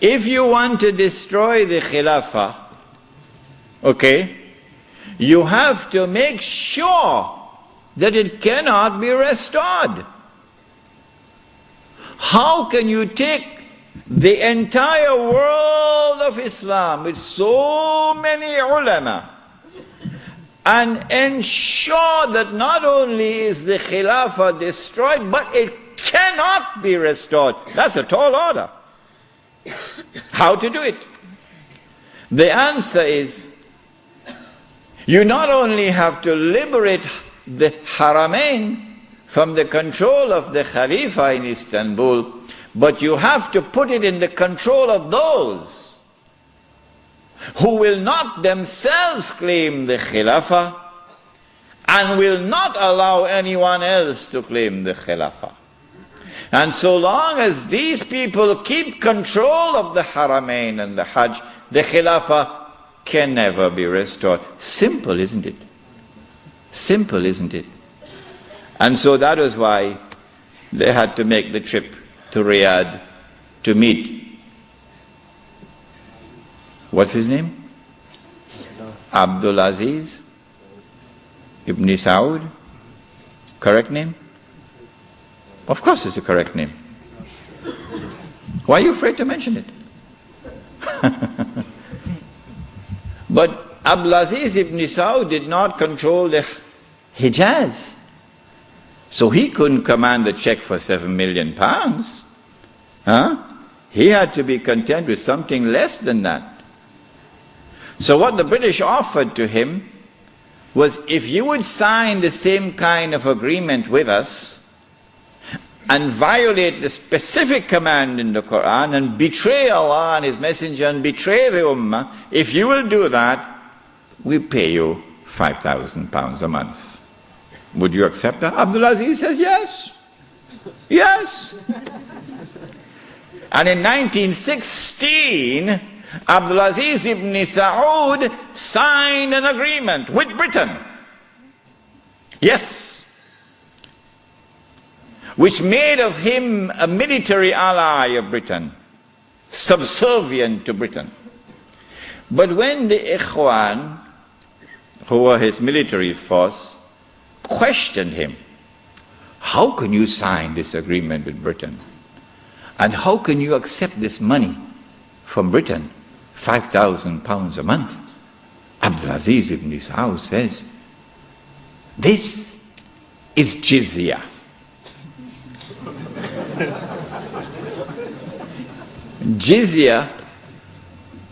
if you want to destroy the Khilafah, okay, you have to make sure that it cannot be restored. How can you take the entire world of Islam with so many ulama and ensure that not only is the Khilafah destroyed, but it cannot be restored? That's a tall order. How to do it? The answer is, you not only have to liberate the Haramain from the control of the Khalifa in Istanbul, but you have to put it in the control of those who will not themselves claim the Khilafah and will not allow anyone else to claim the Khilafah. And so long as these people keep control of the Haramain and the Hajj, the Khilafah can never be restored. Simple, isn't it? Simple, isn't it? And so that was why they had to make the trip to Riyadh to meet, what's his name? Abdul Aziz Ibn Saud. Correct name? Of course it's a correct name. Why are you afraid to mention it? But Abdul Aziz Ibn Saud did not control the Hijaz. So he couldn't command the check for £7 million. He had to be content with something less than that. So what the British offered to him was, if you would sign the same kind of agreement with us and violate the specific command in the Quran and betray Allah and His Messenger and betray the Ummah, if you will do that, we pay you £5,000 a month. Would you accept that? Abdul Aziz says yes. Yes. And in 1916, Abdul Aziz ibn Saud signed an agreement with Britain. Yes. Which made of him a military ally of Britain, subservient to Britain. But when the Ikhwan, who were his military force, questioned him, how can you sign this agreement with Britain? And how can you accept this money from Britain, £5,000 a month? Abdul Aziz ibn Saud says, this is jizya. Jizya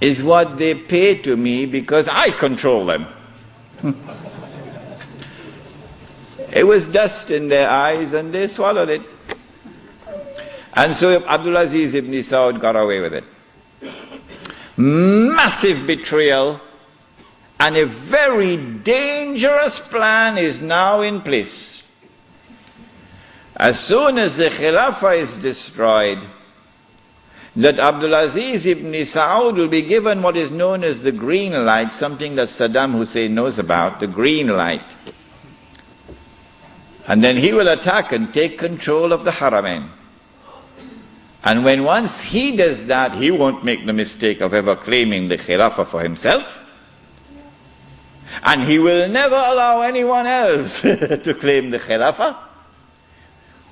is what they pay to me because I control them. It was dust in their eyes and they swallowed it. And so Abdul Aziz ibn Saud got away with it. Massive betrayal, and a very dangerous plan is now in place. As soon as the Khilafah is destroyed, that Abdul Aziz ibn Saud will be given what is known as the green light, something that Saddam Hussein knows about, the green light. And then he will attack and take control of the Haramain. And when once he does that, he won't make the mistake of ever claiming the Khilafah for himself. And he will never allow anyone else to claim the Khilafah,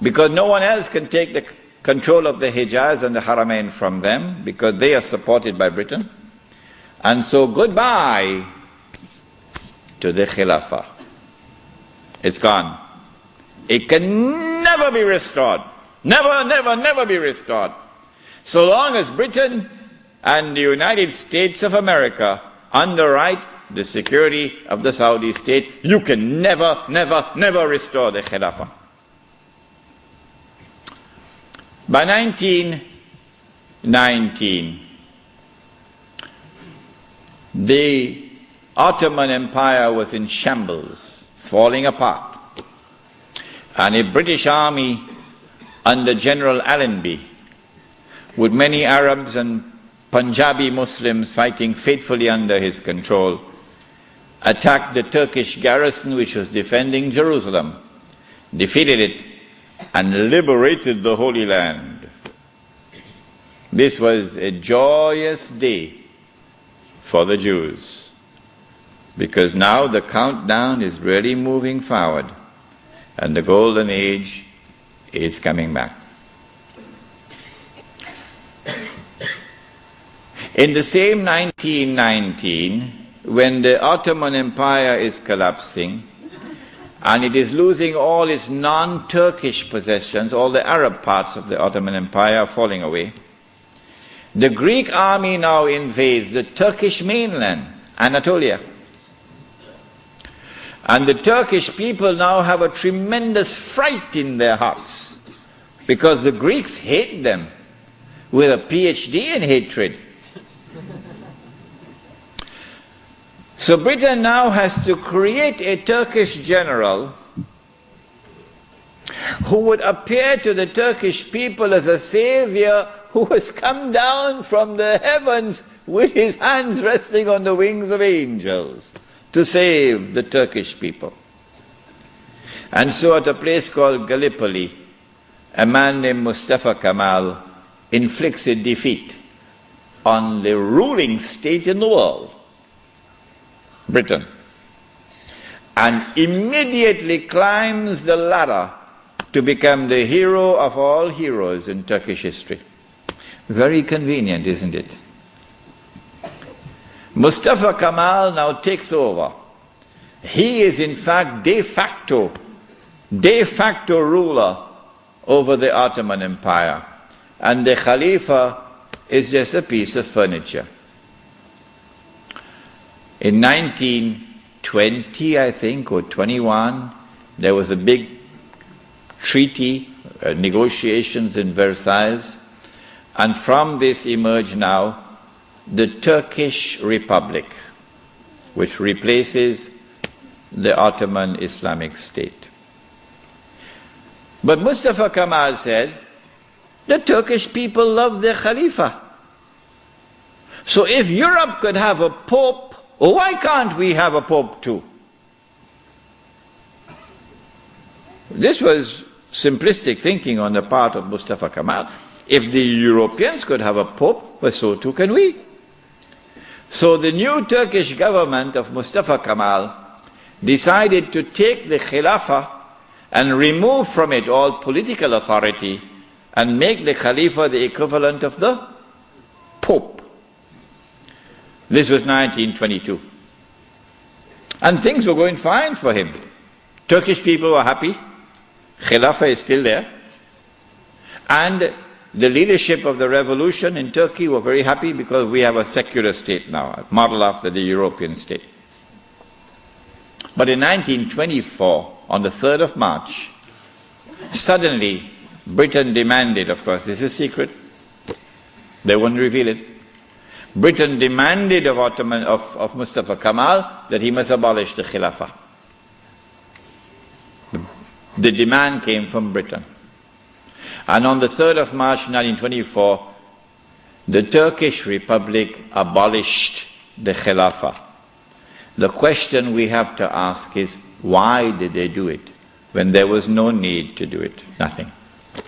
because no one else can take the control of the Hijaz and the Haramain from them, because they are supported by Britain. And so goodbye to the Khilafah. It's gone. It can never be restored. Never, never, never be restored. So long as Britain and the United States of America underwrite the security of the Saudi state, you can never, never, never restore the Khilafah. By 1919, the Ottoman Empire was in shambles, falling apart. And a British army under General Allenby, with many Arabs and Punjabi Muslims fighting faithfully under his control, attacked the Turkish garrison which was defending Jerusalem, defeated it, and liberated the Holy Land. This was a joyous day for the Jews, because now the countdown is really moving forward and the golden age is coming back. In the same 1919, when the Ottoman Empire is collapsing and it is losing all its non-Turkish possessions, all the Arab parts of the Ottoman Empire are falling away, the Greek army now invades the Turkish mainland, Anatolia. And the Turkish people now have a tremendous fright in their hearts because the Greeks hate them with a PhD in hatred. So Britain now has to create a Turkish general who would appear to the Turkish people as a savior who has come down from the heavens with his hands resting on the wings of angels to save the Turkish people. And so at a place called Gallipoli, a man named Mustafa Kemal inflicts a defeat on the ruling state in the world, Britain, and immediately climbs the ladder to become the hero of all heroes in Turkish history. Very convenient, isn't it? Mustafa Kemal now takes over. He is in fact de facto ruler over the Ottoman Empire, and the Khalifa is just a piece of furniture. In 1920, I think, or 21, there was a big treaty, negotiations in Versailles, and from this emerged now the Turkish Republic, which replaces the Ottoman Islamic State. But Mustafa Kemal said, the Turkish people love their Khalifa. So if Europe could have a pope, why can't we have a pope too? This was simplistic thinking on the part of Mustafa Kemal. If the Europeans could have a pope, well, so too can we. So the new Turkish government of Mustafa Kemal decided to take the Khilafah and remove from it all political authority and make the Khalifa the equivalent of the Pope. This was 1922. And things were going fine for him. Turkish people were happy. Khilafah is still there. And the leadership of the revolution in Turkey were very happy because we have a secular state now, modeled after the European state. But in 1924, on the 3rd of March, suddenly Britain demanded, of course this is secret, they won't reveal it, Britain demanded of Mustafa Kemal that he must abolish the Khilafah. The demand came from Britain. And on the 3rd of March 1924, the Turkish Republic abolished the Khilafah. The question we have to ask is, why did they do it when there was no need to do it? Nothing.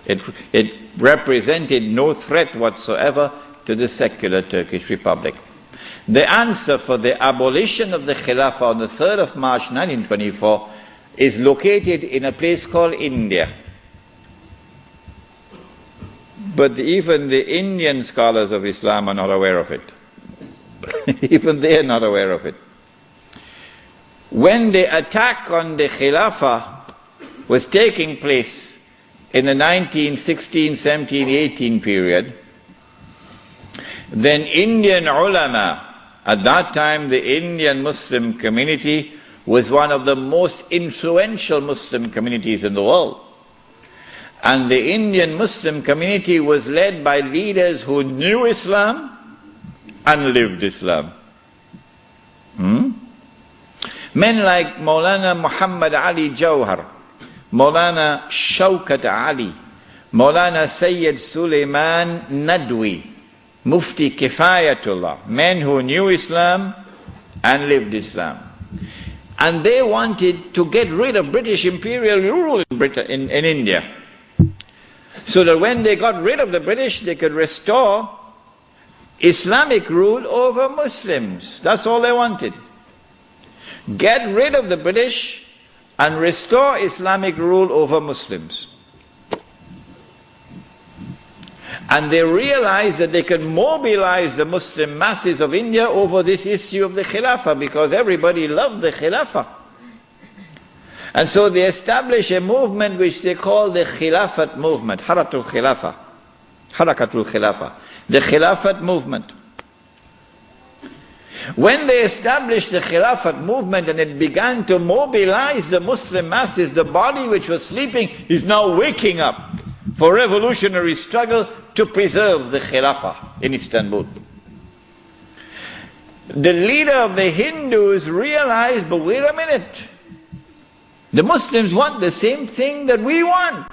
It represented no threat whatsoever to the secular Turkish Republic. The answer for the abolition of the Khilafah on the 3rd of March 1924 is located in a place called India. But even the Indian scholars of Islam are not aware of it. Even they are not aware of it. When the attack on the Khilafah was taking place in the 1916, 17, 18 period, then Indian ulama, at that time the Indian Muslim community was one of the most influential Muslim communities in the world. And the Indian Muslim community was led by leaders who knew Islam and lived Islam. Men like Maulana Muhammad Ali Jawhar, Maulana Shaukat Ali, Maulana Sayyid Suleiman Nadwi, Mufti Kifayatullah, men who knew Islam and lived Islam. And they wanted to get rid of British imperial rule in India, so that when they got rid of the British, they could restore Islamic rule over Muslims. That's all they wanted. Get rid of the British and restore Islamic rule over Muslims. And they realized that they could mobilize the Muslim masses of India over this issue of the Khilafah, because everybody loved the Khilafah. And so they established a movement which they call the Khilafat movement, Harakatul Khilafah, the Khilafat movement. When they established the Khilafat movement and it began to mobilize the Muslim masses, the body which was sleeping is now waking up for revolutionary struggle to preserve the Khilafah in Istanbul. The leader of the Hindus realized, but wait a minute, the Muslims want the same thing that we want.